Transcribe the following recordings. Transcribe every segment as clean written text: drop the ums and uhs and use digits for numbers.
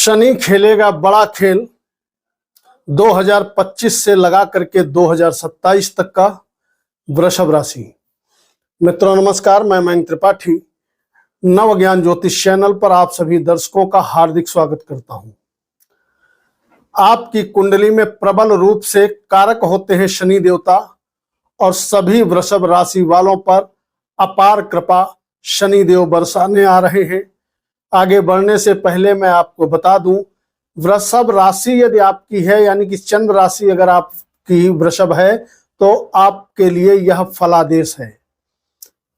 शनि खेलेगा बड़ा खेल 2025 से लगा करके 2027 तक का वृषभ राशि। मित्रों नमस्कार, मैं मयंक त्रिपाठी नव ज्ञान ज्योतिष चैनल पर आप सभी दर्शकों का हार्दिक स्वागत करता हूं। आपकी कुंडली में प्रबल रूप से कारक होते हैं शनि देवता और सभी वृषभ राशि वालों पर अपार कृपा शनि देव बरसाने आ रहे हैं। आगे बढ़ने से पहले मैं आपको बता दूं, वृषभ राशि यदि आपकी है यानी कि चंद्र राशि अगर आपकी वृषभ है तो आपके लिए यह फलादेश है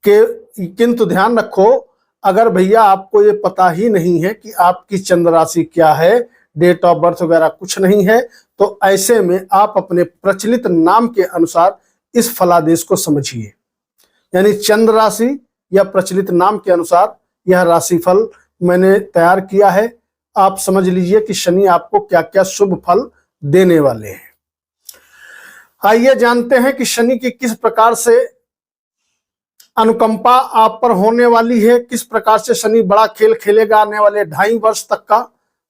किंतु ध्यान रखो, अगर भैया आपको ये पता ही नहीं है कि आपकी चंद्र राशि क्या है, डेट ऑफ बर्थ वगैरह कुछ नहीं है, तो ऐसे में आप अपने प्रचलित नाम के अनुसार इस फलादेश को समझिए। यानी चंद्र राशि या प्रचलित नाम के अनुसार यह राशिफल मैंने तैयार किया है। आप समझ लीजिए कि शनि आपको क्या क्या शुभ फल देने वाले हैं। आइए जानते हैं कि शनि की किस प्रकार से अनुकंपा आप पर होने वाली है, किस प्रकार से शनि बड़ा खेल खेलेगा आने वाले 2.5 वर्ष तक का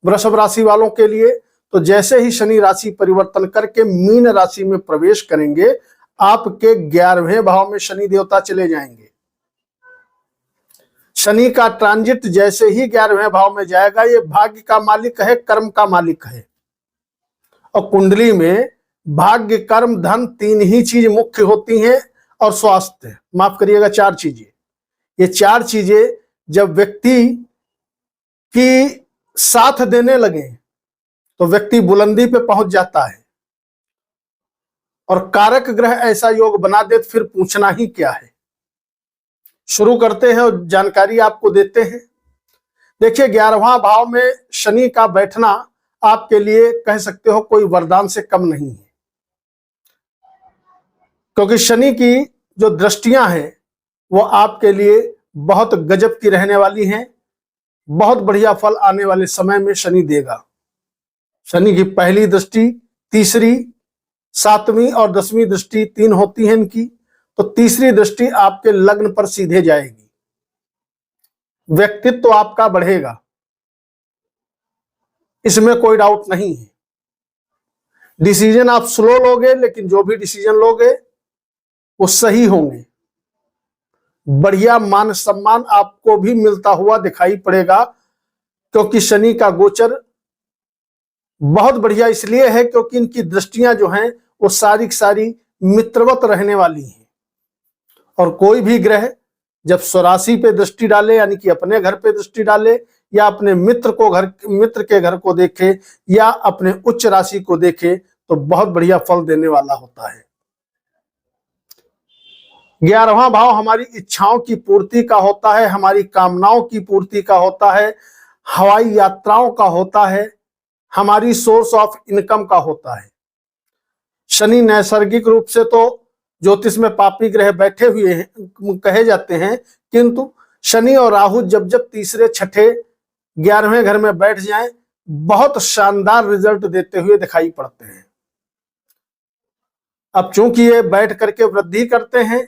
वृषभ राशि वालों के लिए। तो जैसे ही शनि राशि परिवर्तन करके मीन राशि में प्रवेश करेंगे, आपके 11वें भाव में शनि देवता चले जाएंगे। शनि का ट्रांजिट जैसे ही 11वें भाव में जाएगा, ये भाग्य का मालिक है, कर्म का मालिक है। और कुंडली में भाग्य, कर्म, धन 3 ही चीज मुख्य होती हैं और स्वास्थ्य, माफ करिएगा 4 चीजें। ये 4 चीजें जब व्यक्ति की साथ देने लगे तो व्यक्ति बुलंदी पे पहुंच जाता है। और कारक ग्रह ऐसा योग बना दे तो फिर पूछना ही क्या है। शुरू करते हैं और जानकारी आपको देते हैं। देखिए, 11वां भाव में शनि का बैठना आपके लिए कह सकते हो कोई वरदान से कम नहीं है, क्योंकि शनि की जो दृष्टियां हैं वो आपके लिए बहुत गजब की रहने वाली हैं। बहुत बढ़िया फल आने वाले समय में शनि देगा। शनि की पहली दृष्टि, तीसरी, 7वीं और 10वीं दृष्टि 3 होती हैं इनकी। तो तीसरी दृष्टि आपके लग्न पर सीधे जाएगी। व्यक्तित्व तो आपका बढ़ेगा, इसमें कोई डाउट नहीं है। डिसीजन आप स्लो लोगे, लेकिन जो भी डिसीजन लोगे वो सही होंगे। बढ़िया मान सम्मान आपको भी मिलता हुआ दिखाई पड़ेगा, क्योंकि शनि का गोचर बहुत बढ़िया इसलिए है क्योंकि इनकी दृष्टियां जो हैं वो सारी मित्रवत रहने वाली हैं। और कोई भी ग्रह जब स्वराशि पे दृष्टि डाले, यानी कि अपने घर पे दृष्टि डाले, या अपने मित्र के घर को देखे, या अपने उच्च राशि को देखे, तो बहुत बढ़िया फल देने वाला होता है। 11वां भाव हमारी इच्छाओं की पूर्ति का होता है, हमारी कामनाओं की पूर्ति का होता है, हवाई यात्राओं का होता है, हमारी सोर्स ऑफ इनकम का होता है। शनि नैसर्गिक रूप से तो ज्योतिष में पापी ग्रह बैठे हुए हैं कहे जाते हैं, किंतु शनि और राहु जब जब तीसरे, छठे, 11वें घर में बैठ जाएं, बहुत शानदार रिजल्ट देते हुए दिखाई पड़ते हैं। अब चूंकि ये बैठ करके वृद्धि करते हैं,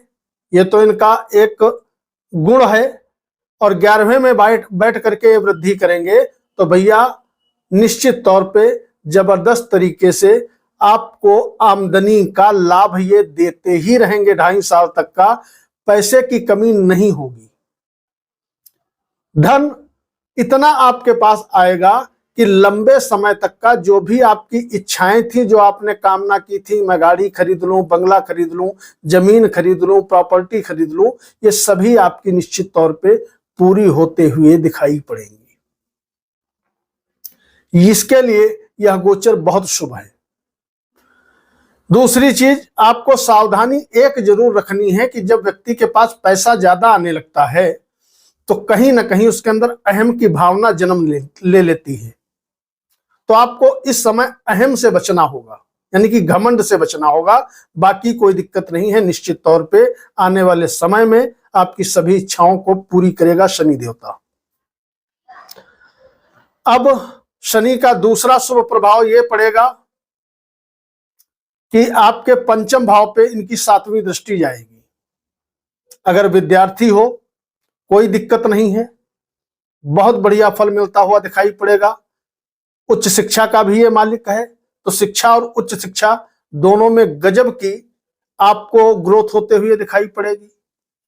ये तो इनका एक गुण है, और 11वें में बैठ करके ये वृद्धि करेंगे तो भैया निश्चित तौर पे जबरदस्त तरीके से आपको आमदनी का लाभ ये देते ही रहेंगे। 2.5 साल तक का पैसे की कमी नहीं होगी। धन इतना आपके पास आएगा कि लंबे समय तक का जो भी आपकी इच्छाएं थी, जो आपने कामना की थी, मैं गाड़ी खरीद लूं, बंगला खरीद लूं, जमीन खरीद लूं, प्रॉपर्टी खरीद लूं, ये सभी आपकी निश्चित तौर पे पूरी होते हुए दिखाई पड़ेंगी। इसके लिए यह गोचर बहुत शुभ है। दूसरी चीज, आपको सावधानी एक जरूर रखनी है कि जब व्यक्ति के पास पैसा ज्यादा आने लगता है तो कहीं ना कहीं उसके अंदर अहम की भावना जन्म ले लेती है। तो आपको इस समय अहम से बचना होगा, यानी कि घमंड से बचना होगा। बाकी कोई दिक्कत नहीं है। निश्चित तौर पे आने वाले समय में आपकी सभी इच्छाओं को पूरी करेगा शनि देवता। अब शनि का दूसरा शुभ प्रभाव यह पड़ेगा कि आपके 5म भाव पे इनकी 7वीं दृष्टि जाएगी। अगर विद्यार्थी हो कोई दिक्कत नहीं है, बहुत बढ़िया फल मिलता हुआ दिखाई पड़ेगा। उच्च शिक्षा का भी ये मालिक है, तो शिक्षा और उच्च शिक्षा दोनों में गजब की आपको ग्रोथ होते हुए दिखाई पड़ेगी।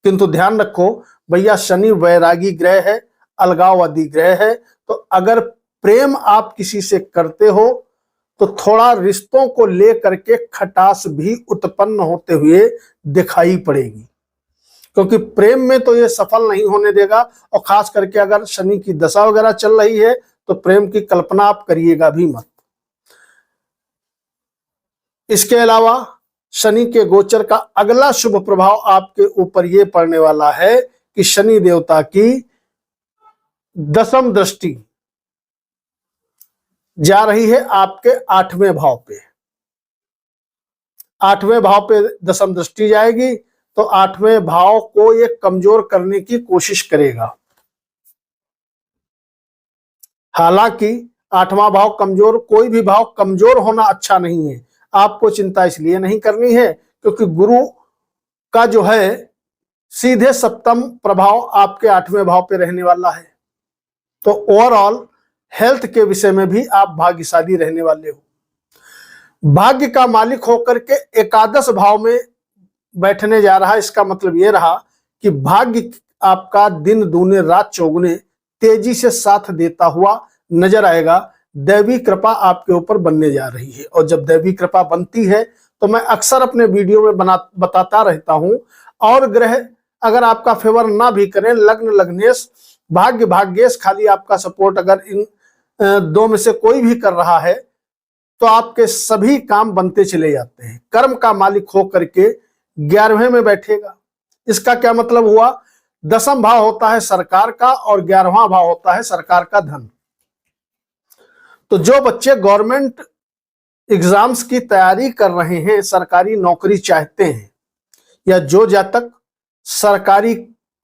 किंतु ध्यान रखो भैया, शनि वैरागी ग्रह है, अलगाववादी ग्रह है, तो अगर प्रेम आप किसी से करते हो तो थोड़ा रिश्तों को लेकर के खटास भी उत्पन्न होते हुए दिखाई पड़ेगी, क्योंकि प्रेम में तो ये सफल नहीं होने देगा। और खास करके अगर शनि की दशा वगैरह चल रही है तो प्रेम की कल्पना आप करिएगा भी मत। इसके अलावा शनि के गोचर का अगला शुभ प्रभाव आपके ऊपर यह पड़ने वाला है कि शनि देवता की दशम दृष्टि जा रही है आपके 8वें भाव पे। 8वें भाव पे दशम दृष्टि जाएगी तो 8वें भाव को ये कमजोर करने की कोशिश करेगा। हालांकि 8वां भाव कमजोर, कोई भी भाव कमजोर होना अच्छा नहीं है। आपको चिंता इसलिए नहीं करनी है क्योंकि गुरु का जो है सीधे सप्तम प्रभाव आपके 8वें भाव पे रहने वाला है, तो ओवरऑल हेल्थ के विषय में भी आप भाग्यशाली रहने वाले हो। भाग्य का मालिक होकर के एकादश भाव में बैठने जा रहा है, इसका मतलब यह रहा कि भाग्य आपका दिन दूने रात चौगुने तेजी से साथ देता हुआ नजर आएगा। दैवी कृपा आपके ऊपर बनने जा रही है, और जब दैवी कृपा बनती है तो मैं अक्सर अपने वीडियो में बताता रहता हूं। और ग्रह अगर आपका फेवर ना भी करें, लग्न लग्नेश भाग्य भाग्येश खाली आपका सपोर्ट अगर इन दो में से कोई भी कर रहा है तो आपके सभी काम बनते चले जाते हैं। कर्म का मालिक हो करके 11वें में बैठेगा। इसका क्या मतलब हुआ? दशम भाव होता है सरकार का और 11वां भाव होता है सरकार का धन। तो जो बच्चे गवर्नमेंट एग्जाम्स की तैयारी कर रहे हैं, सरकारी नौकरी चाहते हैं, या जो जातक सरकारी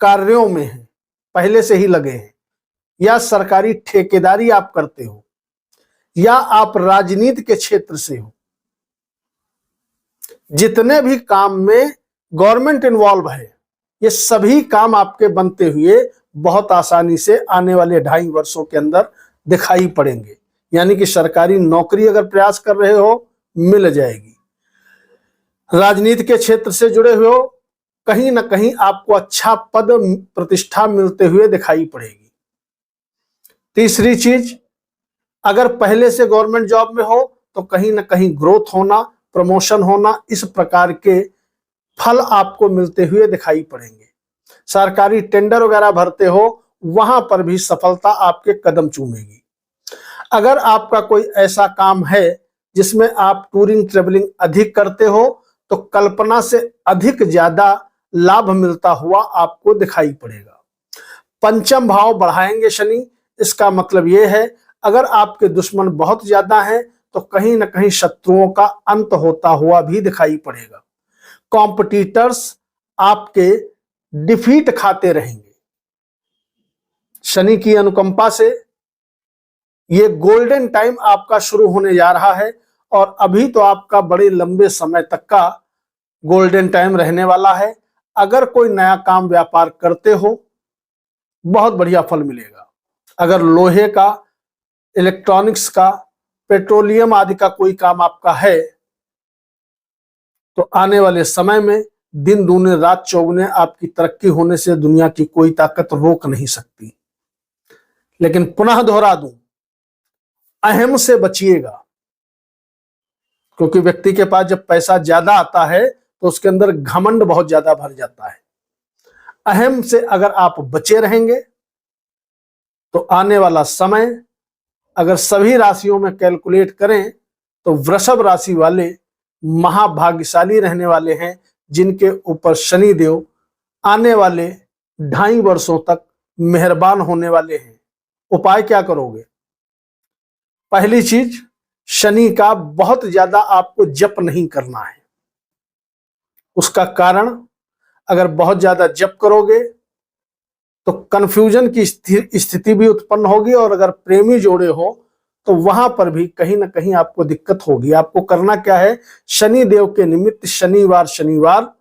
कार्यों में हैं, पहले से ही लगे हैं, या सरकारी ठेकेदारी आप करते हो, या आप राजनीति के क्षेत्र से हो, जितने भी काम में गवर्नमेंट इन्वॉल्व है, ये सभी काम आपके बनते हुए बहुत आसानी से आने वाले 2.5 वर्षों के अंदर दिखाई पड़ेंगे। यानी कि सरकारी नौकरी अगर प्रयास कर रहे हो, मिल जाएगी। राजनीति के क्षेत्र से जुड़े हुए हो, कहीं ना कहीं आपको अच्छा पद प्रतिष्ठा मिलते हुए दिखाई पड़ेगी। तीसरी चीज, अगर पहले से गवर्नमेंट जॉब में हो तो कहीं ना कहीं ग्रोथ होना, प्रमोशन होना, इस प्रकार के फल आपको मिलते हुए दिखाई पड़ेंगे। सरकारी टेंडर वगैरह भरते हो, वहां पर भी सफलता आपके कदम चूमेगी। अगर आपका कोई ऐसा काम है जिसमें आप टूरिंग ट्रेवलिंग अधिक करते हो तो कल्पना से अधिक ज्यादा लाभ मिलता हुआ आपको दिखाई पड़ेगा। पंचम भाव बढ़ाएंगे शनि। इसका मतलब यह है अगर आपके दुश्मन बहुत ज्यादा हैं तो कहीं ना कहीं शत्रुओं का अंत होता हुआ भी दिखाई पड़ेगा। कॉम्पिटिटर्स आपके डिफीट खाते रहेंगे। शनि की अनुकंपा से ये गोल्डन टाइम आपका शुरू होने जा रहा है, और अभी तो आपका बड़े लंबे समय तक का गोल्डन टाइम रहने वाला है। अगर कोई नया काम व्यापार करते हो, बहुत बढ़िया फल मिलेगा। अगर लोहे का, इलेक्ट्रॉनिक्स का, पेट्रोलियम आदि का कोई काम आपका है तो आने वाले समय में दिन दूने रात चौगुने आपकी तरक्की होने से दुनिया की कोई ताकत रोक नहीं सकती। लेकिन पुनः दोहरा दूं, अहम से बचिएगा, क्योंकि व्यक्ति के पास जब पैसा ज्यादा आता है तो उसके अंदर घमंड बहुत ज्यादा भर जाता है। अहम से अगर आप बचे रहेंगे तो आने वाला समय अगर सभी राशियों में कैलकुलेट करें तो वृषभ राशि वाले महाभाग्यशाली रहने वाले हैं, जिनके ऊपर शनि देव आने वाले 2.5 वर्षों तक मेहरबान होने वाले हैं। उपाय क्या करोगे? पहली चीज, शनि का बहुत ज्यादा आपको जप नहीं करना है। उसका कारण, अगर बहुत ज्यादा जप करोगे तो कंफ्यूजन की स्थिति भी उत्पन्न होगी, और अगर प्रेमी जोड़े हो तो वहां पर भी कहीं ना कहीं आपको दिक्कत होगी। आपको करना क्या है? शनि देव के निमित्त शनिवार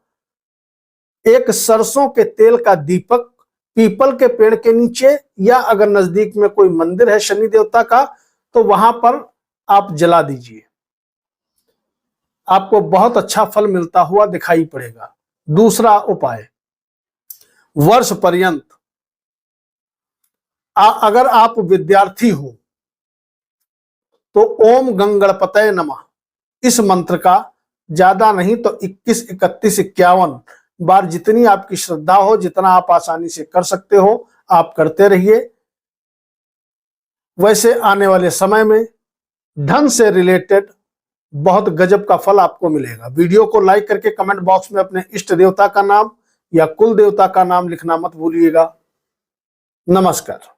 एक सरसों के तेल का दीपक पीपल के पेड़ के नीचे, या अगर नजदीक में कोई मंदिर है शनि देवता का, तो वहां पर आप जला दीजिए, आपको बहुत अच्छा फल मिलता हुआ दिखाई पड़ेगा। दूसरा उपाय, वर्ष पर्यंत अगर आप विद्यार्थी हो तो ओम गंगणपतये नमः इस मंत्र का ज्यादा नहीं तो 21, 31, 51 बार, जितनी आपकी श्रद्धा हो, जितना आप आसानी से कर सकते हो, आप करते रहिए। वैसे आने वाले समय में धन से रिलेटेड बहुत गजब का फल आपको मिलेगा। वीडियो को लाइक करके कमेंट बॉक्स में अपने इष्ट देवता का नाम या कुल देवता का नाम लिखना मत भूलिएगा। नमस्कार।